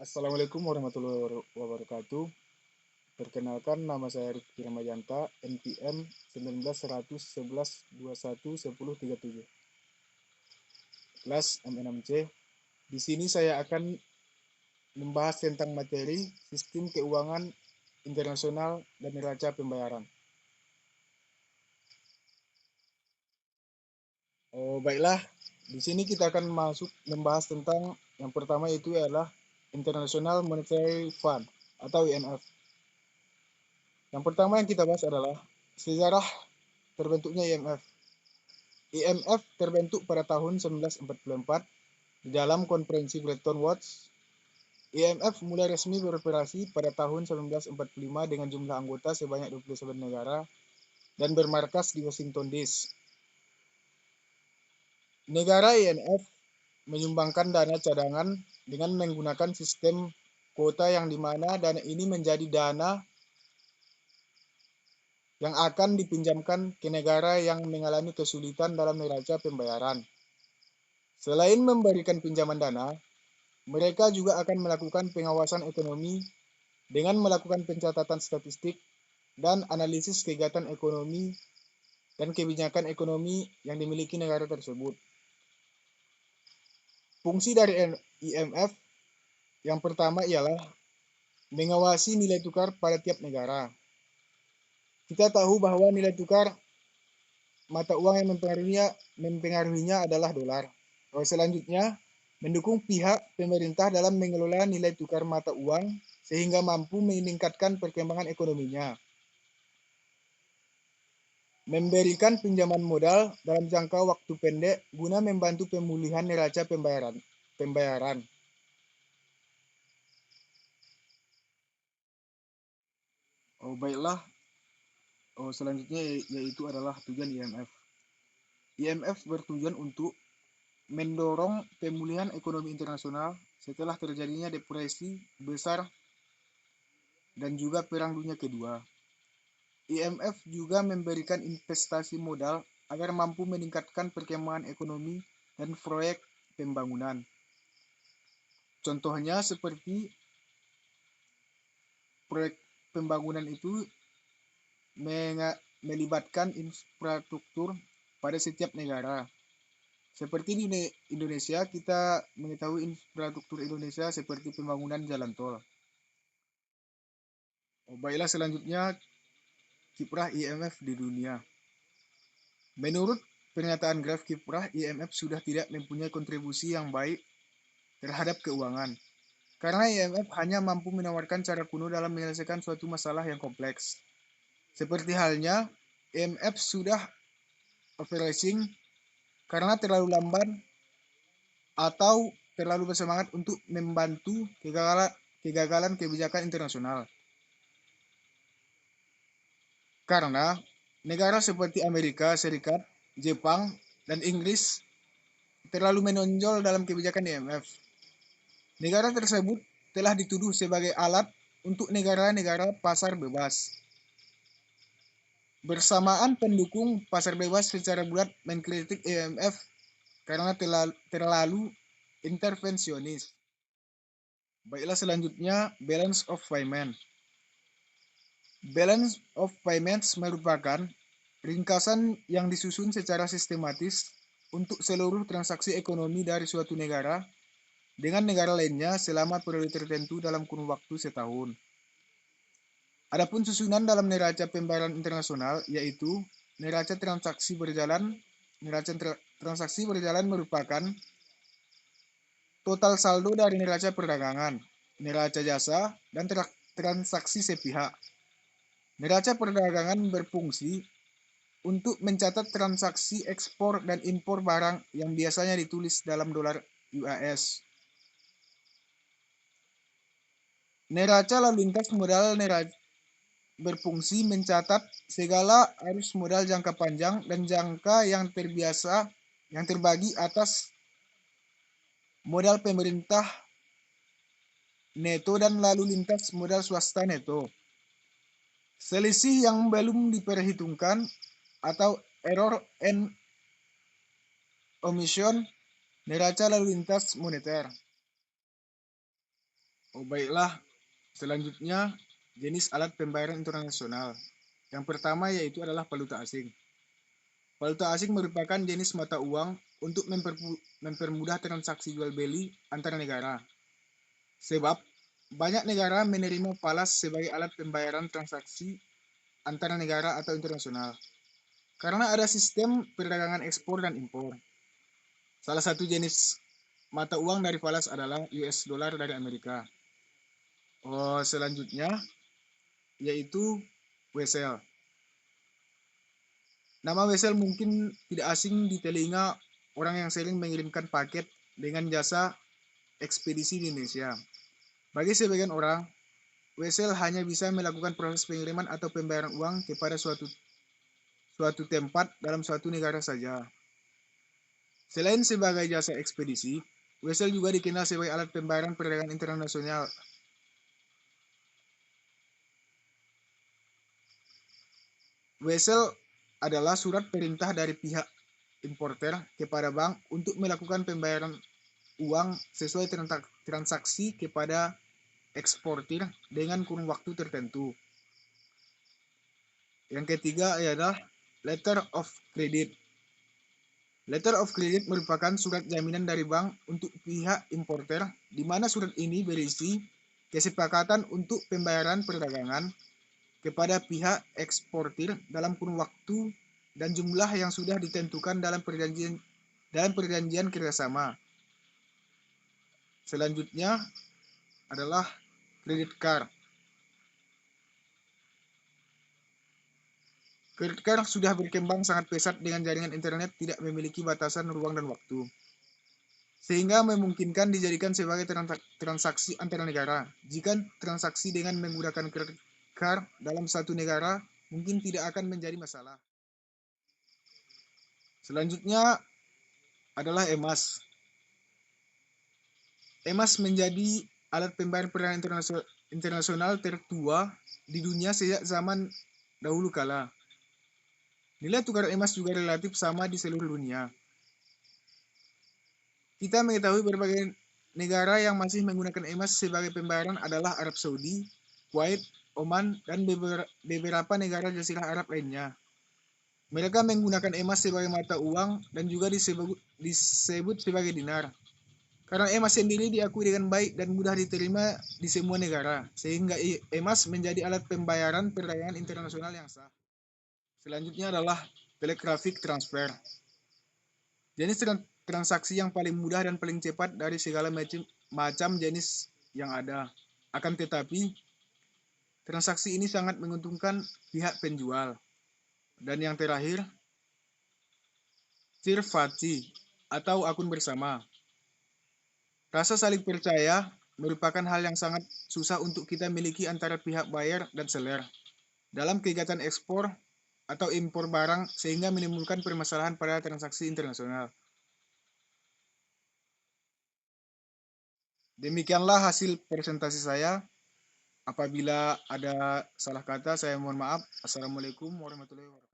Assalamualaikum warahmatullahi wabarakatuh. Perkenalkan, nama saya Rifki Ramayanta, NPM 19 111 21 10 37, kelas M6C. Di sini saya akan membahas tentang materi sistem keuangan internasional dan neraca pembayaran. Baiklah, di sini kita akan masuk membahas tentang yang pertama, itu adalah International Monetary Fund atau IMF. Yang pertama yang kita bahas adalah sejarah terbentuknya IMF. IMF terbentuk pada tahun 1944 di dalam konferensi Bretton Woods. IMF mulai resmi beroperasi pada tahun 1945 dengan jumlah anggota sebanyak 29 negara dan bermarkas di Washington DC. Negara IMF menyumbangkan dana cadangan dengan menggunakan sistem kuota yang dimana dana ini menjadi dana yang akan dipinjamkan ke negara yang mengalami kesulitan dalam neraca pembayaran. Selain memberikan pinjaman dana, mereka juga akan melakukan pengawasan ekonomi dengan melakukan pencatatan statistik dan analisis kegiatan ekonomi dan kebijakan ekonomi yang dimiliki negara tersebut. Fungsi dari IMF yang pertama ialah mengawasi nilai tukar pada tiap negara. Kita tahu bahwa nilai tukar mata uang yang mempengaruhinya adalah dolar. Selanjutnya, mendukung pihak pemerintah dalam mengelola nilai tukar mata uang sehingga mampu meningkatkan perkembangan ekonominya. Memberikan pinjaman modal dalam jangka waktu pendek guna membantu pemulihan neraca pembayaran. Baiklah, selanjutnya yaitu adalah tujuan IMF. IMF bertujuan untuk mendorong pemulihan ekonomi internasional setelah terjadinya depresi besar dan juga Perang Dunia Kedua. IMF juga memberikan investasi modal agar mampu meningkatkan perkembangan ekonomi dan proyek pembangunan. Contohnya seperti proyek pembangunan itu melibatkan infrastruktur pada setiap negara. Seperti di Indonesia, kita mengetahui infrastruktur Indonesia seperti pembangunan jalan tol. Baiklah, selanjutnya kiprah IMF di dunia. Menurut pernyataan Graf kiprah, IMF sudah tidak mempunyai kontribusi yang baik terhadap keuangan. Karena IMF hanya mampu menawarkan cara kuno dalam menyelesaikan suatu masalah yang kompleks. Seperti halnya, IMF sudah overreaching karena terlalu lamban atau terlalu bersemangat untuk membantu kegagalan kebijakan internasional. Karena negara seperti Amerika Serikat, Jepang, dan Inggris terlalu menonjol dalam kebijakan IMF. Negara tersebut telah dituduh sebagai alat untuk negara-negara pasar bebas. Bersamaan pendukung pasar bebas secara bulat mengkritik IMF karena terlalu intervensionis. Baiklah, selanjutnya balance of payment. Balance of payments merupakan ringkasan yang disusun secara sistematis untuk seluruh transaksi ekonomi dari suatu negara dengan negara lainnya selama periode tertentu dalam kurun waktu setahun. Adapun susunan dalam neraca pembayaran internasional yaitu neraca transaksi berjalan. Neraca transaksi berjalan merupakan total saldo dari neraca perdagangan, neraca jasa, dan transaksi sepihak. Neraca perdagangan berfungsi untuk mencatat transaksi ekspor dan impor barang yang biasanya ditulis dalam dolar US. Neraca lalu lintas modal berfungsi mencatat segala arus modal jangka panjang dan jangka yang terbagi atas modal pemerintah neto dan lalu lintas modal swasta neto. Selisih yang belum diperhitungkan atau error and omission neraca lalu lintas moneter. Oh, baiklah. Selanjutnya, jenis alat pembayaran internasional. Yang pertama yaitu adalah valuta asing. Valuta asing merupakan jenis mata uang untuk mempermudah transaksi jual beli antar negara. Sebab banyak negara menerima falas sebagai alat pembayaran transaksi antara negara atau internasional. Karena ada sistem perdagangan ekspor dan impor. Salah satu jenis mata uang dari falas adalah US dollar dari Amerika. Oh, selanjutnya yaitu wesel. Nama wesel mungkin tidak asing di telinga orang yang sering mengirimkan paket dengan jasa ekspedisi di Indonesia. Bagi sebagian orang, wesel hanya bisa melakukan proses pengiriman atau pembayaran uang kepada suatu tempat dalam suatu negara saja. Selain sebagai jasa ekspedisi, wesel juga dikenal sebagai alat pembayaran perdagangan internasional. Wesel adalah surat perintah dari pihak importer kepada bank untuk melakukan pembayaran uang sesuai transaksi kepada eksportir dengan kurun waktu tertentu. Yang ketiga adalah letter of credit. Letter of credit merupakan surat jaminan dari bank untuk pihak importer, di mana surat ini berisi kesepakatan untuk pembayaran perdagangan kepada pihak eksportir dalam kurun waktu dan jumlah yang sudah ditentukan dalam perjanjian kerjasama. Selanjutnya adalah credit card. Credit card sudah berkembang sangat pesat dengan jaringan internet tidak memiliki batasan ruang dan waktu, sehingga memungkinkan dijadikan sebagai transaksi antar negara. Jika transaksi dengan menggunakan credit card dalam satu negara mungkin tidak akan menjadi masalah. Selanjutnya adalah emas. Emas menjadi alat pembayaran perdagangan internasional tertua di dunia sejak zaman dahulu kala. Nilai tukar emas juga relatif sama di seluruh dunia. Kita mengetahui berbagai negara yang masih menggunakan emas sebagai pembayaran adalah Arab Saudi, Kuwait, Oman, dan beberapa negara Jazirah Arab lainnya. Mereka menggunakan emas sebagai mata uang dan juga disebut sebagai dinar. Karena emas sendiri diakui dengan baik dan mudah diterima di semua negara, sehingga emas menjadi alat pembayaran perdagangan internasional yang sah. Selanjutnya adalah telegraphic transfer. Jenis transaksi yang paling mudah dan paling cepat dari segala macam jenis yang ada. Akan tetapi, transaksi ini sangat menguntungkan pihak penjual. Dan yang terakhir, third party atau akun bersama. Rasa saling percaya merupakan hal yang sangat susah untuk kita miliki antara pihak buyer dan seller dalam kegiatan ekspor atau impor barang sehingga menimbulkan permasalahan pada transaksi internasional. Demikianlah hasil presentasi saya. Apabila ada salah kata, saya mohon maaf. Assalamualaikum warahmatullahi wabarakatuh.